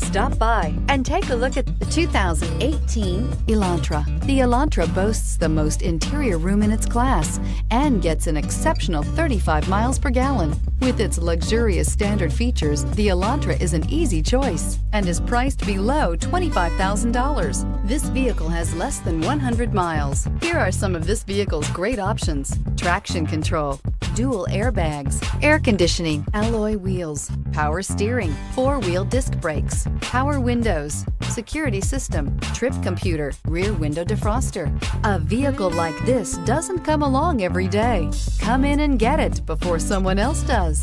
Stop by and take a look at the 2018 Elantra. The Elantra boasts the most interior room in its class and gets an exceptional 35 miles per gallon. With its luxurious standard features, the Elantra is an easy choice and is priced below $25,000. This vehicle has less than 100 miles. Here are some of this vehicle's great options: traction control, dual airbags, air conditioning, alloy wheels, power steering, four-wheel disc brakes, power windows, security system, trip computer, rear window defroster. A vehicle like this doesn't come along every day. Come in and get it before someone else does.